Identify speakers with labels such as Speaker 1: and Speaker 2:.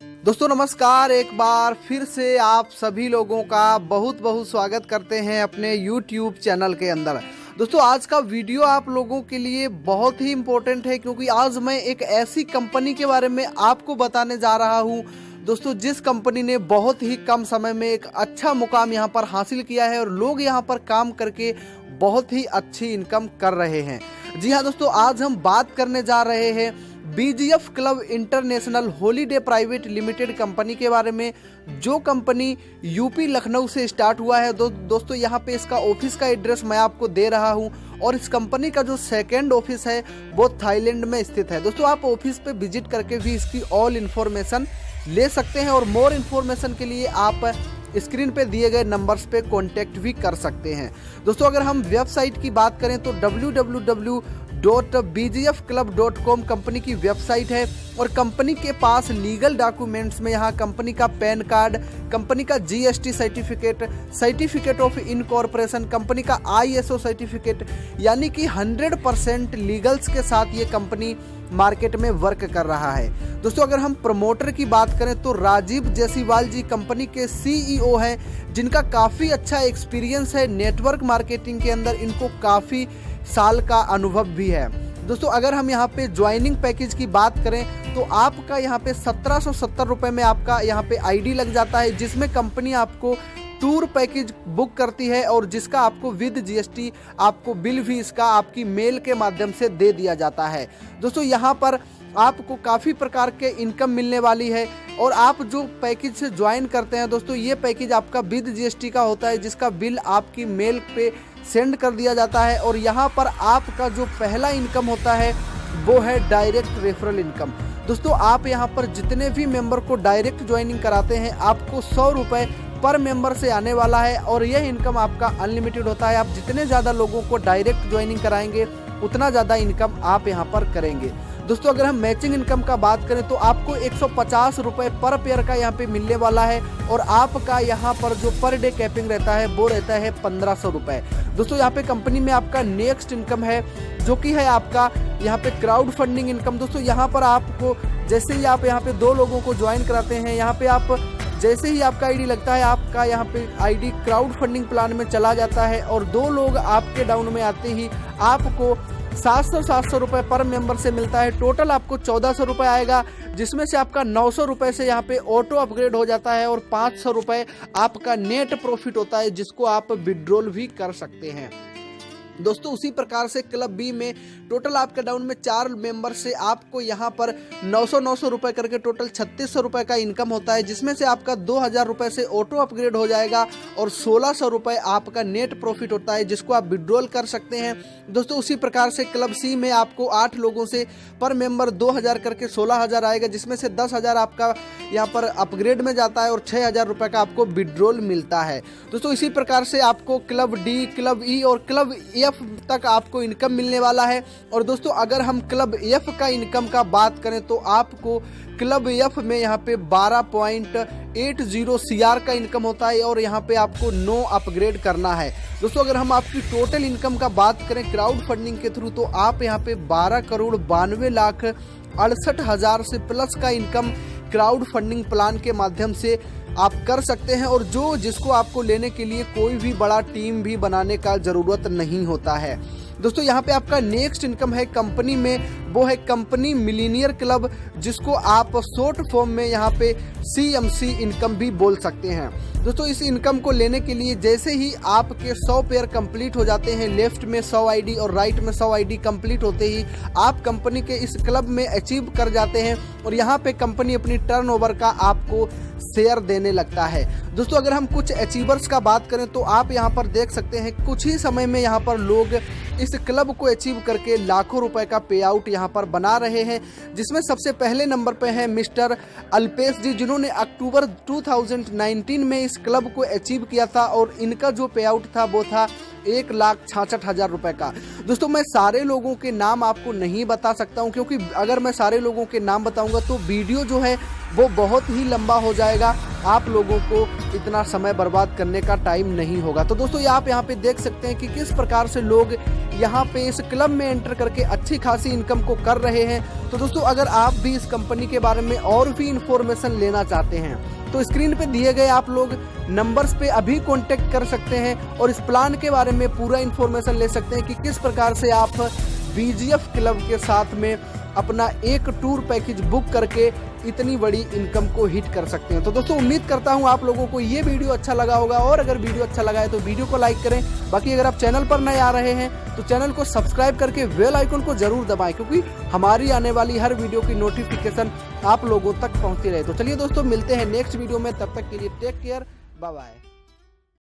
Speaker 1: दोस्तों नमस्कार, एक बार फिर से आप सभी लोगों का बहुत बहुत स्वागत करते हैं अपने YouTube चैनल के अंदर। दोस्तों आज का वीडियो आप लोगों के लिए बहुत ही इम्पोर्टेंट है क्योंकि आज मैं एक ऐसी कंपनी के बारे में आपको बताने जा रहा हूं दोस्तों, जिस कंपनी ने बहुत ही कम समय में एक अच्छा मुकाम यहां पर हासिल किया है और लोग यहां पर काम करके बहुत ही अच्छी इनकम कर रहे हैं। जी हाँ दोस्तों, आज हम बात करने जा रहे हैं BGF club international holiday private limited company के बारे में, जो कंपनी यूपी लखनऊ से स्टार्ट हुआ है। दोस्तों यहाँ पे इसका ऑफिस का एड्रेस मैं आपको दे रहा हूँ और इस कंपनी का जो सेकेंड ऑफिस है वो थाईलैंड में स्थित है। दोस्तों आप ऑफिस पे विजिट करके भी इसकी ऑल इन्फॉर्मेशन ले सकते हैं और मोर इन्फॉर्मेशन के लिए आप स्क्रीन पे दिए गए नंबर्स पे कांटेक्ट भी कर सकते हैं। दोस्तों अगर हम वेबसाइट की बात करें तो www.bgfclub.com कंपनी की वेबसाइट है और कंपनी के पास लीगल डॉक्यूमेंट्स में यहाँ कंपनी का पैन कार्ड, कंपनी का GST certificate, certificate of incorporation, company का ISO सर्टिफिकेट, यानी कि 100% लीगल्स के साथ ये कंपनी मार्केट में वर्क कर रहा है। दोस्तों अगर हम प्रमोटर की बात करें तो राजीव जैसीवाल जी कंपनी के CEO हैं, जिनका काफ़ी अच्छा एक्सपीरियंस है नेटवर्क मार्केटिंग के अंदर, इनको काफ़ी साल का अनुभव भी है। दोस्तों अगर हम यहाँ पे ज्वाइनिंग पैकेज की बात करें तो आपका यहाँ पे 1770 रुपये में आपका यहाँ पे ID लग जाता है, जिसमें कंपनी आपको टूर पैकेज बुक करती है और जिसका आपको विद GST आपको बिल भी इसका आपकी मेल के माध्यम से दे दिया जाता है। दोस्तों यहाँ पर आपको काफ़ी प्रकार के इनकम मिलने वाली है और आप जो पैकेज से ज्वाइन करते हैं दोस्तों, ये पैकेज आपका विद GST का होता है, जिसका बिल आपकी मेल पे सेंड कर दिया जाता है। और यहाँ पर आपका जो पहला इनकम होता है वो है डायरेक्ट रेफरल इनकम। दोस्तों आप यहाँ पर जितने भी मेंबर को डायरेक्ट ज्वाइनिंग कराते हैं आपको 100 रुपये पर मेंबर से आने वाला है और यह इनकम आपका अनलिमिटेड होता है। आप जितने ज़्यादा लोगों को डायरेक्ट ज्वाइनिंग कराएंगे उतना ज़्यादा इनकम आप यहाँ पर करेंगे। दोस्तों अगर हम मैचिंग इनकम का बात करें तो आपको 150 रुपये पर पेयर का यहाँ पे मिलने वाला है और आपका यहाँ पर जो पर डे कैपिंग रहता है वो रहता है 1500 रुपये। दोस्तों यहाँ पे कंपनी में आपका नेक्स्ट इनकम है जो कि है आपका यहाँ पे क्राउड फंडिंग इनकम। दोस्तों यहाँ पर आपको जैसे ही आप यहाँ पे 2 लोगों को ज्वाइन कराते हैं, यहाँ पे आप जैसे ही आपका ID लगता है आपका यहाँ पे ID क्राउड फंडिंग प्लान में चला जाता है और 2 लोग आपके डाउन में आते ही आपको 700 रुपये पर मेंबर से मिलता है। टोटल आपको 1400 रुपये आएगा, जिसमें से आपका 900 रुपये से यहाँ पे ऑटो अपग्रेड हो जाता है और 500 रुपये आपका नेट प्रॉफिट होता है, जिसको आप विड्रॉल भी कर सकते हैं। दोस्तों उसी प्रकार से क्लब बी में टोटल आपके डाउन में 4 मेंबर से आपको यहाँ पर 900 रुपये करके टोटल 3600 रुपये का इनकम होता है, जिसमें से आपका 2000 रुपये से ऑटो अपग्रेड हो जाएगा और 1600 रुपये आपका नेट प्रॉफिट होता है, जिसको आप विड्रॉल कर सकते हैं। दोस्तों उसी प्रकार से क्लब सी में आपको 8 लोगों से पर मेंबर 2000 करके 16000 आएगा, जिसमें से 10,000 आपका यहाँ पर अपग्रेड में जाता है और 6000 रुपये का आपको विड्रॉल मिलता है। दोस्तों इसी प्रकार से आपको क्लब डी, क्लब ई और क्लब एफ तक आपको इनकम मिलने वाला है। और दोस्तों अगर हम क्लब एफ का इनकम का बात करें तो आपको क्लब एफ में यहाँ पे 12.80 CR का इनकम होता है और यहाँ पे आपको 9 अपग्रेड करना है। दोस्तों अगर हम आपकी टोटल इनकम का बात करें क्राउड फंडिंग के थ्रू तो आप यहाँ पे 12,92,68,000 से प्लस का इनकम क्राउड फंडिंग प्लान के माध्यम से आप कर सकते हैं और जिसको आपको लेने के लिए कोई भी बड़ा टीम भी बनाने का ज़रूरत नहीं होता है। दोस्तों यहाँ पे आपका नेक्स्ट इनकम है कंपनी में, वो है कंपनी मिलीनियर क्लब, जिसको आप शॉर्ट फॉर्म में यहाँ पे CMC इनकम भी बोल सकते हैं। दोस्तों इस इनकम को लेने के लिए जैसे ही आपके 100 पेयर कंप्लीट हो जाते हैं, लेफ्ट में 100 ID और राइट में 100 ID कंप्लीट होते ही आप कंपनी के इस क्लब में अचीव कर जाते हैं और यहाँ पे कंपनी अपनी टर्नओवर का आपको शेयर देने लगता है। दोस्तों अगर हम कुछ अचीवर्स का बात करें तो आप यहाँ पर देख सकते हैं कुछ ही समय में यहाँ पर लोग इस क्लब को अचीव करके लाखों रुपए का पे आउट यहाँ पर बना रहे हैं, जिसमें सबसे पहले नंबर पे है मिस्टर अल्पेश जी, जिन्होंने अक्टूबर 2019 में इस क्लब को अचीव किया था और इनका जो पे आउट था वो था 1,66,000 रुपये का। दोस्तों मैं सारे लोगों के नाम आपको नहीं बता सकता हूं, क्योंकि अगर मैं सारे लोगों के नाम बताऊंगा तो वीडियो जो है वो बहुत ही लंबा हो जाएगा आप लोगों को इतना समय बर्बाद करने का टाइम नहीं होगा। तो दोस्तों आप यहाँ पे देख सकते हैं कि किस प्रकार से लोग यहाँ पे इस क्लब में एंटर करके अच्छी खासी इनकम को कर रहे हैं। तो दोस्तों अगर आप भी इस कंपनी के बारे में और भी इंफॉर्मेशन लेना चाहते हैं तो स्क्रीन पे दिए गए आप लोग नंबर्स पे अभी कांटेक्ट कर सकते हैं और इस प्लान के बारे में पूरा इंफॉर्मेशन ले सकते हैं कि किस प्रकार से आप BGF क्लब के साथ में अपना एक टूर पैकेज बुक करके इतनी बड़ी इनकम को हिट कर सकते हैं। तो दोस्तों उम्मीद करता हूं आप लोगों को ये वीडियो अच्छा लगा होगा, और अगर वीडियो अच्छा लगा है तो वीडियो को लाइक करें। बाकी अगर आप चैनल पर नए आ रहे हैं तो चैनल को सब्सक्राइब करके बेल आइकन को जरूर दबाएं, क्योंकि हमारी आने वाली हर वीडियो की नोटिफिकेशन आप लोगों तक पहुंचती रहे। तो चलिए दोस्तों मिलते हैं नेक्स्ट वीडियो में, तब तक के लिए टेक केयर, बाय बाय।